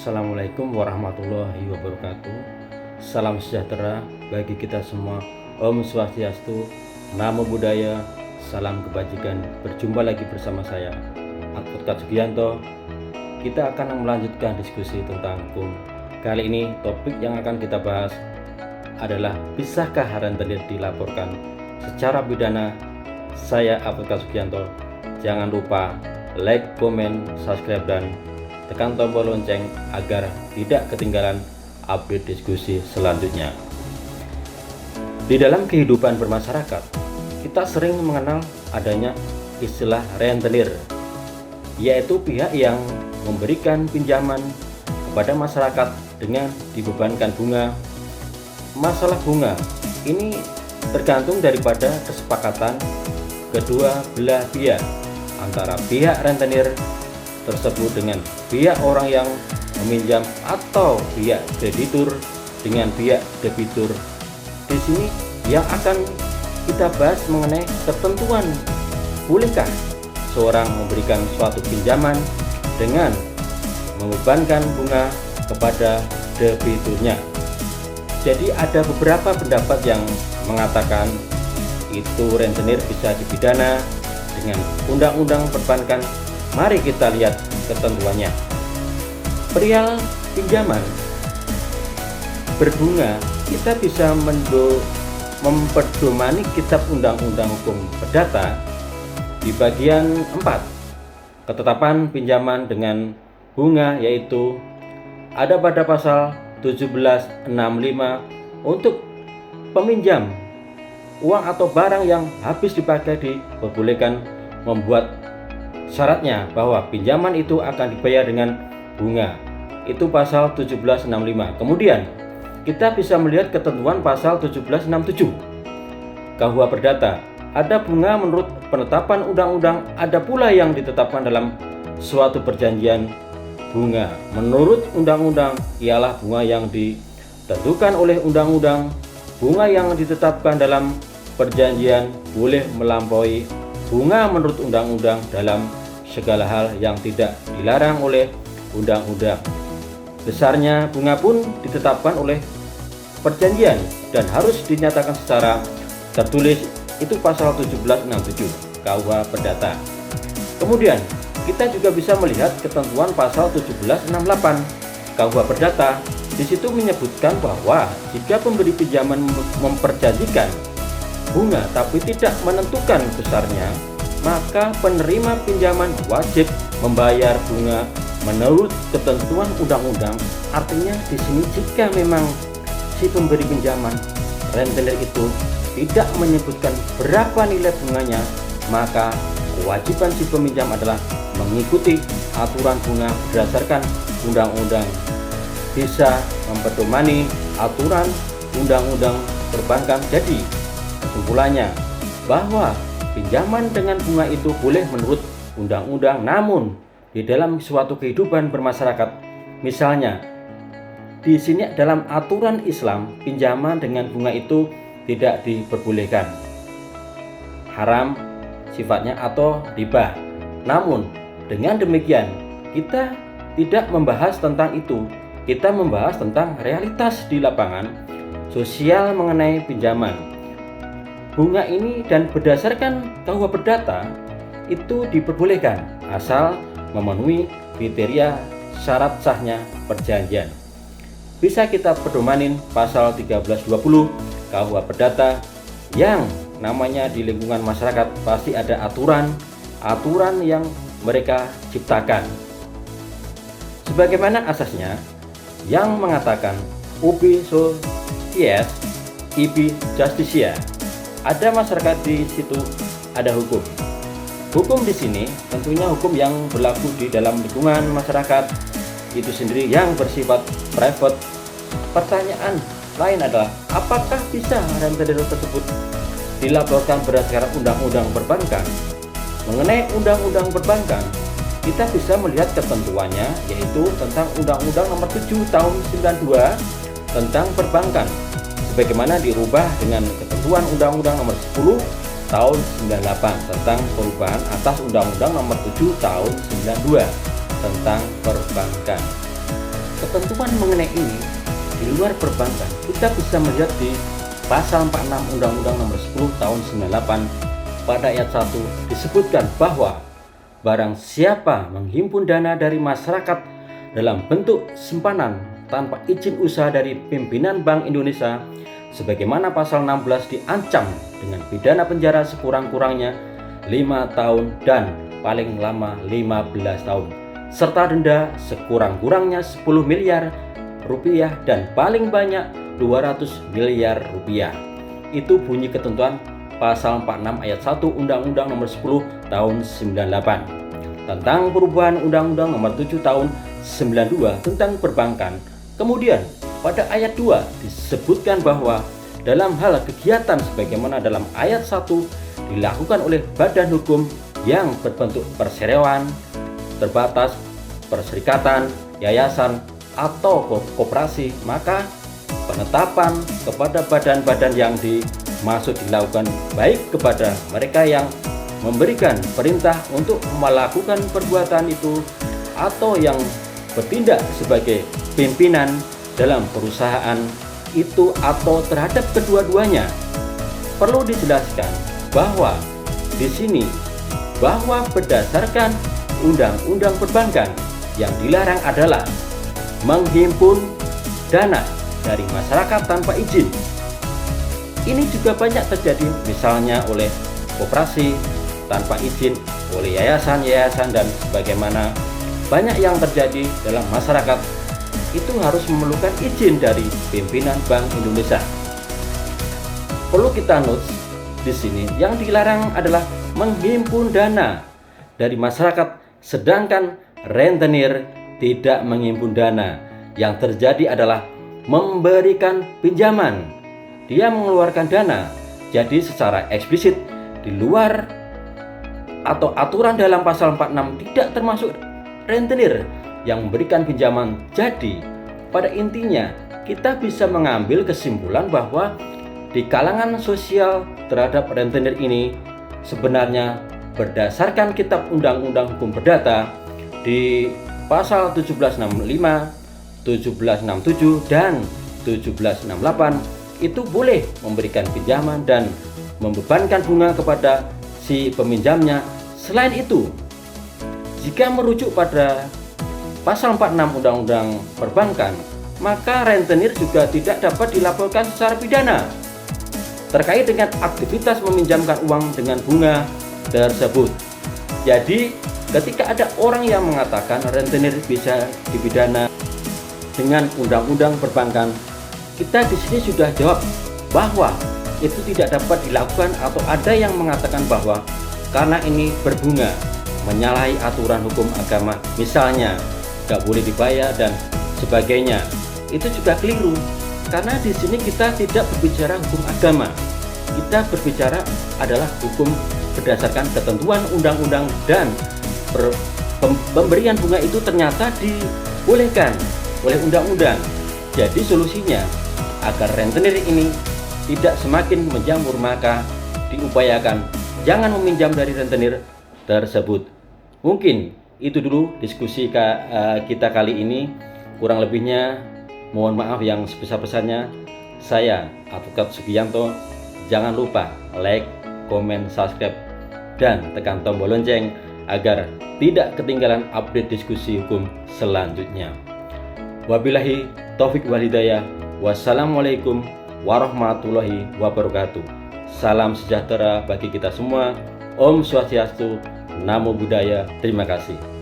Assalamualaikum warahmatullahi wabarakatuh. Salam sejahtera bagi kita semua. Om Swastiastu, Namo Buddhaya, salam kebajikan. Berjumpa lagi bersama saya, Advokat Sugianto. Kita akan melanjutkan diskusi tentang hukum. Kali ini topik yang akan kita bahas adalah bisakah rentenir dilaporkan secara pidana? Saya Advokat Sugianto. Jangan lupa like, komen, subscribe, dan tekan tombol lonceng agar tidak ketinggalan update diskusi selanjutnya. Di dalam kehidupan bermasyarakat, kita sering mengenal adanya istilah rentenir, yaitu pihak yang memberikan pinjaman kepada masyarakat dengan dibebankan bunga. Masalah bunga ini tergantung daripada kesepakatan kedua belah pihak antara pihak rentenir tersebut dengan pihak orang yang meminjam atau pihak kreditur dengan pihak debitur. Di sini yang akan kita bahas mengenai ketentuan bolehkah seorang memberikan suatu pinjaman dengan membebankan bunga kepada debiturnya. Jadi ada beberapa pendapat yang mengatakan itu rentenir bisa dipidana dengan undang-undang perbankan. Mari kita lihat ketentuannya. Perihal pinjaman berbunga, kita bisa memperdomani kitab undang-undang hukum perdata di bagian 4. Ketetapan pinjaman dengan bunga, yaitu ada pada pasal 1765 untuk peminjam uang atau barang yang habis dipakai diperbolehkan membuat syaratnya bahwa pinjaman itu akan dibayar dengan bunga. Itu pasal 1765. Kemudian kita bisa melihat ketentuan pasal 1767 KUH Perdata. Ada bunga menurut penetapan undang-undang, ada pula yang ditetapkan dalam suatu perjanjian. Bunga menurut undang-undang ialah bunga yang ditentukan oleh undang-undang. Bunga yang ditetapkan dalam perjanjian boleh melampaui bunga menurut undang-undang dalam segala hal yang tidak dilarang oleh undang-undang. Besarnya bunga pun ditetapkan oleh perjanjian dan harus dinyatakan secara tertulis. Itu pasal 1767 KUH Perdata. Kemudian kita juga bisa melihat ketentuan pasal 1768 KUH Perdata. Di situ menyebutkan bahwa jika pemberi pinjaman memperjanjikan bunga tapi tidak menentukan besarnya, maka penerima pinjaman wajib membayar bunga menurut ketentuan undang-undang. Artinya di sini jika memang si pemberi pinjaman rentenir itu tidak menyebutkan berapa nilai bunganya, maka kewajiban si peminjam adalah mengikuti aturan bunga berdasarkan undang-undang. Bisa memperdomani aturan undang-undang perbankan. Jadi kesimpulannya bahwa pinjaman dengan bunga itu boleh menurut undang-undang, namun di dalam suatu kehidupan bermasyarakat, misalnya di sini dalam aturan Islam, pinjaman dengan bunga itu tidak diperbolehkan, haram sifatnya atau riba. Namun dengan demikian kita tidak membahas tentang itu, kita membahas tentang realitas di lapangan sosial mengenai pinjaman. Bunga ini dan berdasarkan KUH Perdata itu diperbolehkan asal memenuhi kriteria syarat sahnya perjanjian. Bisa kita pedomanin pasal 1320 KUH Perdata, yang namanya di lingkungan masyarakat pasti ada aturan yang mereka ciptakan. Sebagaimana asasnya yang mengatakan ubi socies ibi justitia. Ada masyarakat, di situ ada hukum. Hukum di sini tentunya hukum yang berlaku di dalam lingkungan masyarakat itu sendiri yang bersifat private. Pertanyaan lain adalah apakah bisa rentenir tersebut dilaporkan berdasarkan undang-undang perbankan? Mengenai undang-undang perbankan, kita bisa melihat ketentuannya, yaitu tentang Undang-Undang Nomor 7 Tahun 92 tentang perbankan, sebagaimana dirubah dengan ketentuan Undang-Undang Nomor 10 Tahun 98 tentang perubahan atas Undang-Undang Nomor 7 Tahun 92 tentang perbankan. ketentuan mengenai ini di luar perbankan kita bisa melihat di pasal 46 Undang-Undang Nomor 10 Tahun 98 pada ayat 1 disebutkan bahwa barang siapa menghimpun dana dari masyarakat dalam bentuk simpanan tanpa izin usaha dari pimpinan Bank Indonesia, sebagaimana pasal 16 diancam dengan pidana penjara sekurang-kurangnya 5 tahun dan paling lama 15 tahun, serta denda sekurang-kurangnya 10 miliar rupiah dan paling banyak 200 miliar rupiah. Itu bunyi ketentuan pasal 46 ayat 1 Undang-Undang Nomor 10 Tahun 98 tentang perubahan Undang-Undang Nomor 7 Tahun 92 tentang perbankan. Kemudian pada ayat 2 disebutkan bahwa dalam hal kegiatan sebagaimana dalam ayat 1 dilakukan oleh badan hukum yang berbentuk perseroan, terbatas, perserikatan, yayasan, atau koperasi, maka penetapan kepada badan-badan yang dimaksud dilakukan baik kepada mereka yang memberikan perintah untuk melakukan perbuatan itu atau yang bertindak sebagai pimpinan dalam perusahaan itu atau terhadap kedua-duanya. Perlu dijelaskan bahwa di sini bahwa berdasarkan Undang-Undang Perbankan yang dilarang adalah menghimpun dana dari masyarakat tanpa izin. Ini juga banyak terjadi misalnya oleh koperasi tanpa izin, oleh yayasan-yayasan dan sebagaimana banyak yang terjadi dalam masyarakat itu harus memerlukan izin dari pimpinan Bank Indonesia. Perlu kita note di sini yang dilarang adalah menghimpun dana dari masyarakat, sedangkan rentenir tidak menghimpun dana. Yang terjadi adalah memberikan pinjaman. Dia mengeluarkan dana. Jadi secara eksplisit di luar atau aturan dalam pasal 46 tidak termasuk rentenir yang memberikan pinjaman. Jadi pada intinya kita bisa mengambil kesimpulan bahwa di kalangan sosial terhadap rentenir ini sebenarnya berdasarkan Kitab Undang-Undang Hukum Perdata di pasal 1765, 1767 dan 1768 itu boleh memberikan pinjaman dan membebankan bunga kepada si peminjamnya. Selain itu, jika merujuk pada pasal 46 Undang-Undang Perbankan, maka rentenir juga tidak dapat dilaporkan secara pidana terkait dengan aktivitas meminjamkan uang dengan bunga tersebut. Jadi, ketika ada orang yang mengatakan rentenir bisa dipidana dengan Undang-Undang Perbankan, kita di sini sudah jawab bahwa itu tidak dapat dilakukan, atau ada yang mengatakan bahwa karena ini berbunga menyalahi aturan hukum agama, misalnya nggak boleh dibayar dan sebagainya. Itu juga keliru, karena di sini kita tidak berbicara hukum agama, kita berbicara adalah hukum berdasarkan ketentuan undang-undang, dan pemberian bunga itu ternyata dibolehkan oleh undang-undang. Jadi solusinya agar rentenir ini tidak semakin menjamur, maka diupayakan jangan meminjam dari rentenir tersebut. Mungkin itu dulu diskusi kita kali ini. Kurang lebihnya mohon maaf yang sebesar-besarnya. Saya Advokat Sugiyanto. Jangan lupa like, komen, subscribe, dan tekan tombol lonceng agar tidak ketinggalan update diskusi hukum selanjutnya. Wabillahi taufik wal hidayah. Wassalamualaikum warahmatullahi wabarakatuh. Salam sejahtera bagi kita semua. Om Swastiastu, Namo Buddhaya. Terima kasih.